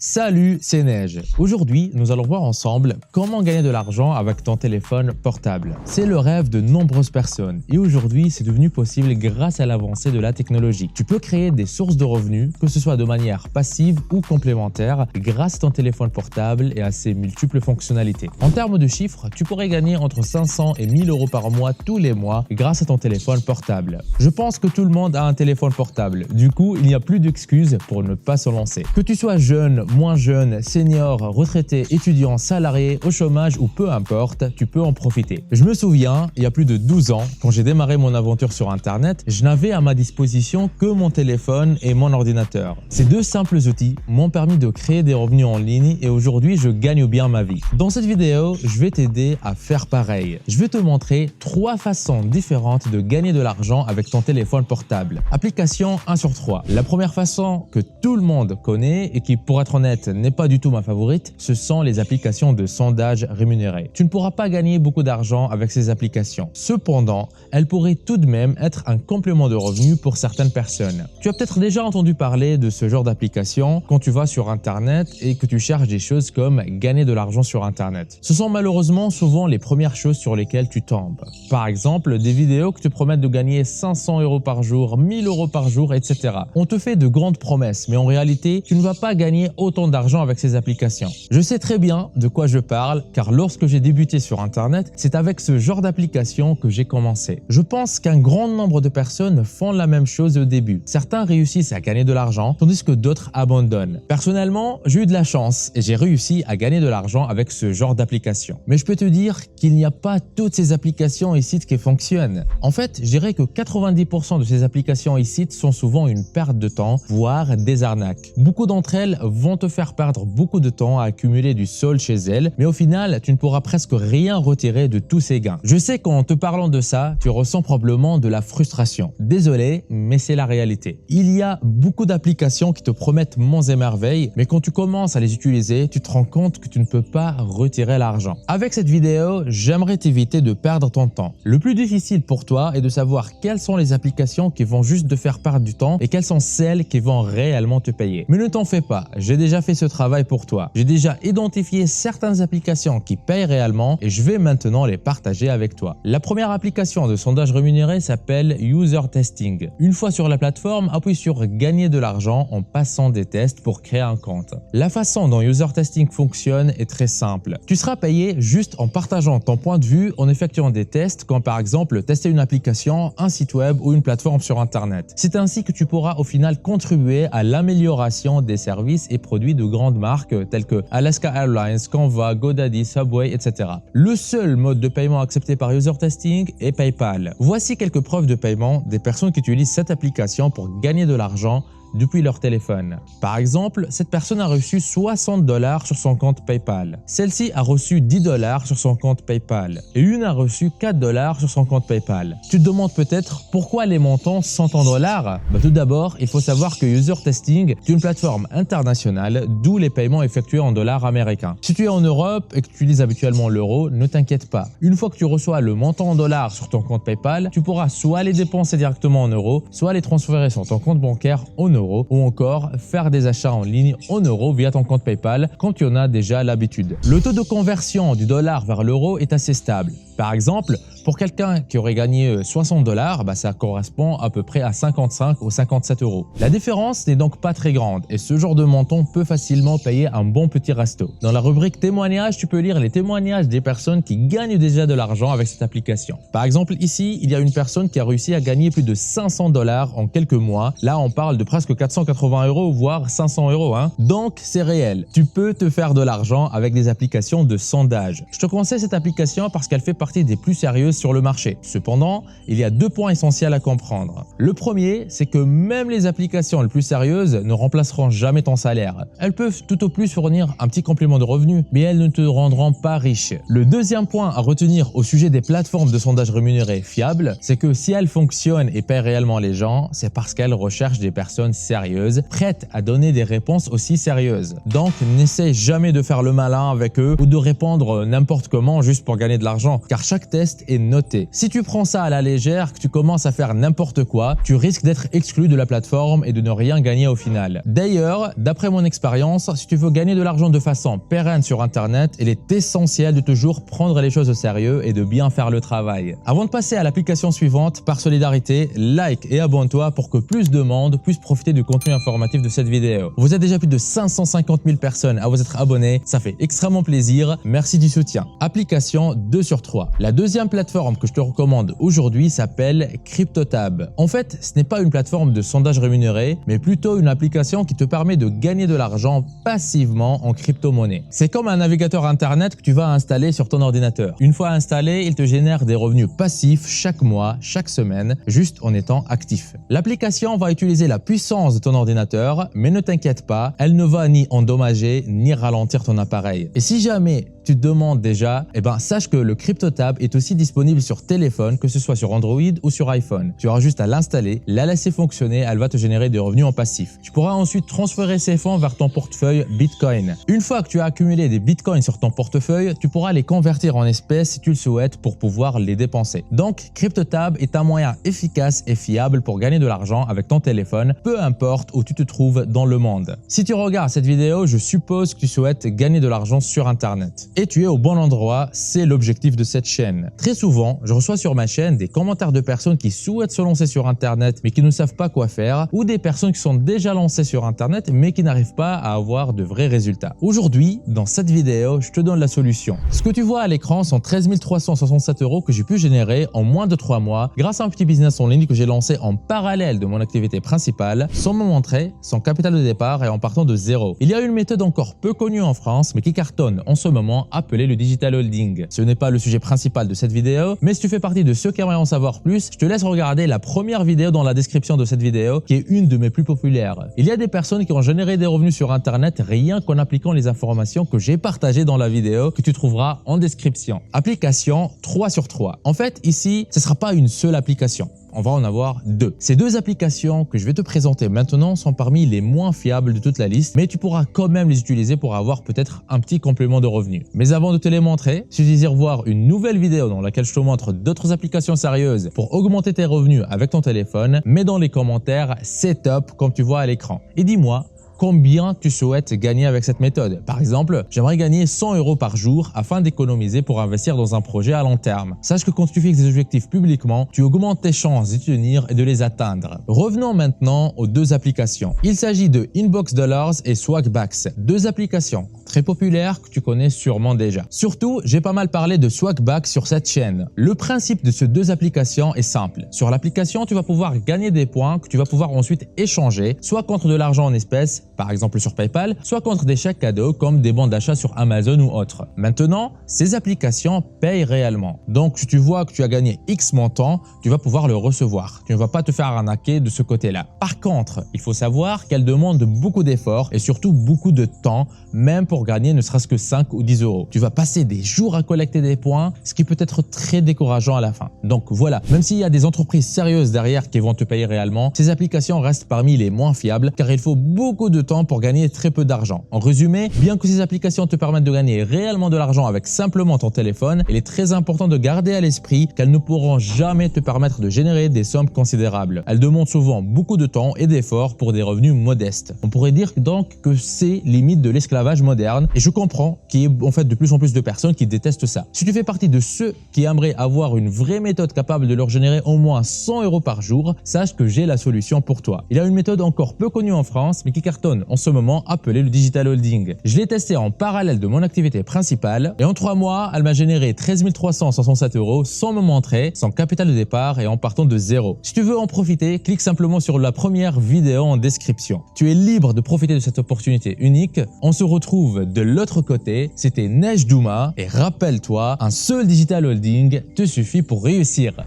Salut, c'est Neige. Aujourd'hui, nous allons voir ensemble comment gagner de l'argent avec ton téléphone portable. C'est le rêve de nombreuses personnes et aujourd'hui, c'est devenu possible grâce à l'avancée de la technologie. Tu peux créer des sources de revenus, que ce soit de manière passive ou complémentaire, grâce à ton téléphone portable et à ses multiples fonctionnalités. En termes de chiffres, tu pourrais gagner entre 500 et 1000 euros par mois tous les mois grâce à ton téléphone portable. Je pense que tout le monde a un téléphone portable. Du coup, il n'y a plus d'excuses pour ne pas se lancer. Que tu sois jeune, moins jeune, senior, retraité, étudiant, salarié, au chômage ou peu importe, tu peux en profiter. Je me souviens, il y a plus de 12 ans, quand j'ai démarré mon aventure sur Internet, je n'avais à ma disposition que mon téléphone et mon ordinateur. Ces deux simples outils m'ont permis de créer des revenus en ligne et aujourd'hui, je gagne bien ma vie. Dans cette vidéo, je vais t'aider à faire pareil. Je vais te montrer 3 façons différentes de gagner de l'argent avec ton téléphone portable. Application 1 sur 3. La première façon que tout le monde connaît et qui, pour être honnête, n'est pas du tout ma favorite, ce sont les applications de sondage rémunérées. Tu ne pourras pas gagner beaucoup d'argent avec ces applications. Cependant, elles pourraient tout de même être un complément de revenu pour certaines personnes. Tu as peut-être déjà entendu parler de ce genre d'application quand tu vas sur Internet et que tu cherches des choses comme gagner de l'argent sur Internet. Ce sont malheureusement souvent les premières choses sur lesquelles tu tombes. Par exemple, des vidéos qui te promettent de gagner 500 euros par jour, 1000 euros par jour, etc. On te fait de grandes promesses, mais en réalité, tu ne vas pas gagner autant d'argent avec ces applications. Je sais très bien de quoi je parle car lorsque j'ai débuté sur Internet, c'est avec ce genre d'application que j'ai commencé. Je pense qu'un grand nombre de personnes font la même chose au début. Certains réussissent à gagner de l'argent tandis que d'autres abandonnent. Personnellement, j'ai eu de la chance et j'ai réussi à gagner de l'argent avec ce genre d'application. Mais je peux te dire qu'il n'y a pas toutes ces applications et sites qui fonctionnent. En fait, je dirais que 90% de ces applications et sites sont souvent une perte de temps, voire des arnaques. Beaucoup d'entre elles vont te faire perdre beaucoup de temps à accumuler du solde chez elles, mais au final, tu ne pourras presque rien retirer de tous ces gains. Je sais qu'en te parlant de ça, tu ressens probablement de la frustration. Désolé, mais c'est la réalité. Il y a beaucoup d'applications qui te promettent monts et merveilles, mais quand tu commences à les utiliser, tu te rends compte que tu ne peux pas retirer l'argent. Avec cette vidéo, j'aimerais t'éviter de perdre ton temps. Le plus difficile pour toi est de savoir quelles sont les applications qui vont juste te faire perdre du temps et quelles sont celles qui vont réellement te payer. Mais ne t'en fais pas, j'ai déjà fait ce travail pour toi. J'ai déjà identifié certaines applications qui payent réellement et je vais maintenant les partager avec toi. La première application de sondage rémunéré s'appelle User Testing. Une fois sur la plateforme, appuie sur gagner de l'argent en passant des tests pour créer un compte. La façon dont User Testing fonctionne est très simple. Tu seras payé juste en partageant ton point de vue en effectuant des tests comme par exemple tester une application, un site web ou une plateforme sur Internet. C'est ainsi que tu pourras au final contribuer à l'amélioration des services et produits de grandes marques telles que Alaska Airlines, Canva, GoDaddy, Subway, etc. Le seul mode de paiement accepté par User Testing est PayPal. Voici quelques preuves de paiement des personnes qui utilisent cette application pour gagner de l'argent depuis leur téléphone. Par exemple, cette personne a reçu 60 $ sur son compte PayPal. Celle-ci a reçu 10 $ sur son compte PayPal. Et une a reçu 4 $ sur son compte PayPal. Tu te demandes peut-être pourquoi les montants sont en dollars? Tout d'abord, il faut savoir que User Testing est une plateforme internationale d'où les paiements effectués en dollars américains. Si tu es en Europe et que tu utilises habituellement l'euro, ne t'inquiète pas. Une fois que tu reçois le montant en dollars sur ton compte PayPal, tu pourras soit les dépenser directement en euros, soit les transférer sur ton compte bancaire en euros ou encore faire des achats en ligne en euros via ton compte PayPal quand tu en as déjà l'habitude. Le taux de conversion du dollar vers l'euro est assez stable. Par exemple, pour quelqu'un qui aurait gagné 60 $, ça correspond à peu près à 55 ou 57 euros. La différence n'est donc pas très grande et ce genre de montant peut facilement payer un bon petit resto. Dans la rubrique témoignages, tu peux lire les témoignages des personnes qui gagnent déjà de l'argent avec cette application. Par exemple, ici, il y a une personne qui a réussi à gagner plus de 500 $ en quelques mois. Là, on parle de presque 480 euros, voire 500 euros. Donc, c'est réel. Tu peux te faire de l'argent avec des applications de sondage. Je te conseille cette application parce qu'elle fait partie des plus sérieuses sur le marché. Cependant, il y a 2 points essentiels à comprendre. Le premier, c'est que même les applications les plus sérieuses ne remplaceront jamais ton salaire. Elles peuvent tout au plus fournir un petit complément de revenu, mais elles ne te rendront pas riche. Le deuxième point à retenir au sujet des plateformes de sondage rémunérées fiables, c'est que si elles fonctionnent et paient réellement les gens, c'est parce qu'elles recherchent des personnes sérieuses, prêtes à donner des réponses aussi sérieuses. Donc, n'essaie jamais de faire le malin avec eux ou de répondre n'importe comment juste pour gagner de l'argent, car chaque test est noté. Si tu prends ça à la légère, que tu commences à faire n'importe quoi, tu risques d'être exclu de la plateforme et de ne rien gagner au final. D'ailleurs, d'après mon expérience, si tu veux gagner de l'argent de façon pérenne sur Internet, il est essentiel de toujours prendre les choses au sérieux et de bien faire le travail. Avant de passer à l'application suivante, par solidarité, like et abonne-toi pour que plus de monde puisse profiter du contenu informatif de cette vidéo. Vous êtes déjà plus de 550 000 personnes à vous être abonnés, ça fait extrêmement plaisir, merci du soutien. Application 2 sur 3. La deuxième plateforme que je te recommande aujourd'hui s'appelle CryptoTab. En fait, ce n'est pas une plateforme de sondage rémunéré, mais plutôt une application qui te permet de gagner de l'argent passivement en crypto-monnaie. C'est comme un navigateur internet que tu vas installer sur ton ordinateur. Une fois installé, il te génère des revenus passifs chaque mois, chaque semaine, juste en étant actif. L'application va utiliser la puissance de ton ordinateur, mais ne t'inquiète pas, elle ne va ni endommager ni ralentir ton appareil. Et si jamais tu te demandes déjà, sache que le CryptoTab est aussi disponible sur téléphone, que ce soit sur Android ou sur iPhone. Tu auras juste à l'installer, la laisser fonctionner, elle va te générer des revenus en passif. Tu pourras ensuite transférer ces fonds vers ton portefeuille Bitcoin. Une fois que tu as accumulé des Bitcoins sur ton portefeuille, tu pourras les convertir en espèces si tu le souhaites pour pouvoir les dépenser. Donc, CryptoTab est un moyen efficace et fiable pour gagner de l'argent avec ton téléphone, peu importe où tu te trouves dans le monde. Si tu regardes cette vidéo, je suppose que tu souhaites gagner de l'argent sur Internet. Et tu es au bon endroit, c'est l'objectif de cette chaîne. Très souvent, je reçois sur ma chaîne des commentaires de personnes qui souhaitent se lancer sur Internet mais qui ne savent pas quoi faire, ou des personnes qui sont déjà lancées sur Internet mais qui n'arrivent pas à avoir de vrais résultats. Aujourd'hui, dans cette vidéo, je te donne la solution. Ce que tu vois à l'écran sont 13 367 € que j'ai pu générer en moins de 3 mois grâce à un petit business en ligne que j'ai lancé en parallèle de mon activité principale, sans me montrer, sans capital de départ et en partant de zéro. Il y a une méthode encore peu connue en France mais qui cartonne en ce moment, appelée le digital holding. Ce n'est pas le sujet principal de cette vidéo, mais si tu fais partie de ceux qui aimeraient en savoir plus, je te laisse regarder la première vidéo dans la description de cette vidéo qui est une de mes plus populaires. Il y a des personnes qui ont généré des revenus sur Internet rien qu'en appliquant les informations que j'ai partagées dans la vidéo que tu trouveras en description. Application 3 sur 3. En fait, ici, ce ne sera pas une seule application. On va en avoir deux. Ces deux applications que je vais te présenter maintenant sont parmi les moins fiables de toute la liste, mais tu pourras quand même les utiliser pour avoir peut-être un petit complément de revenus. Mais avant de te les montrer, si tu désires voir une nouvelle vidéo dans laquelle je te montre d'autres applications sérieuses pour augmenter tes revenus avec ton téléphone, mets dans les commentaires « c'est top » comme tu vois à l'écran. Et dis-moi, combien tu souhaites gagner avec cette méthode. Par exemple, j'aimerais gagner 100 € par jour afin d'économiser pour investir dans un projet à long terme. Sache que quand tu fixes des objectifs publiquement, tu augmentes tes chances d'y tenir et de les atteindre. Revenons maintenant aux deux applications. Il s'agit de Inbox Dollars et Swagbucks, deux applications très populaires que tu connais sûrement déjà. Surtout, j'ai pas mal parlé de Swagbucks sur cette chaîne. Le principe de ces deux applications est simple. Sur l'application, tu vas pouvoir gagner des points que tu vas pouvoir ensuite échanger, soit contre de l'argent en espèces, par exemple sur PayPal, soit contre des chèques cadeaux comme des bons d'achat sur Amazon ou autres. Maintenant, ces applications payent réellement. Donc, si tu vois que tu as gagné X montant, tu vas pouvoir le recevoir. Tu ne vas pas te faire arnaquer de ce côté-là. Par contre, il faut savoir qu'elles demandent beaucoup d'efforts et surtout beaucoup de temps, même pour gagner ne serait-ce que 5 ou 10 €. Tu vas passer des jours à collecter des points, ce qui peut être très décourageant à la fin. Donc voilà, même s'il y a des entreprises sérieuses derrière qui vont te payer réellement, ces applications restent parmi les moins fiables car il faut beaucoup de temps pour gagner très peu d'argent. En résumé, bien que ces applications te permettent de gagner réellement de l'argent avec simplement ton téléphone, il est très important de garder à l'esprit qu'elles ne pourront jamais te permettre de générer des sommes considérables. Elles demandent souvent beaucoup de temps et d'efforts pour des revenus modestes. On pourrait dire donc que c'est limite de l'esclavage moderne et je comprends qu'il y ait en fait de plus en plus de personnes qui détestent ça. Si tu fais partie de ceux qui aimeraient avoir une vraie méthode capable de leur générer au moins 100 € par jour, sache que j'ai la solution pour toi. Il y a une méthode encore peu connue en France mais qui cartonne en ce moment appelée le digital holding. Je l'ai testé en parallèle de mon activité principale et en 3 mois, elle m'a généré 13 367 € sans me montrer, sans capital de départ et en partant de zéro. Si tu veux en profiter, clique simplement sur la première vidéo en description. Tu es libre de profiter de cette opportunité unique. On se retrouve de l'autre côté. C'était Neige Douma et rappelle-toi, un seul digital holding te suffit pour réussir.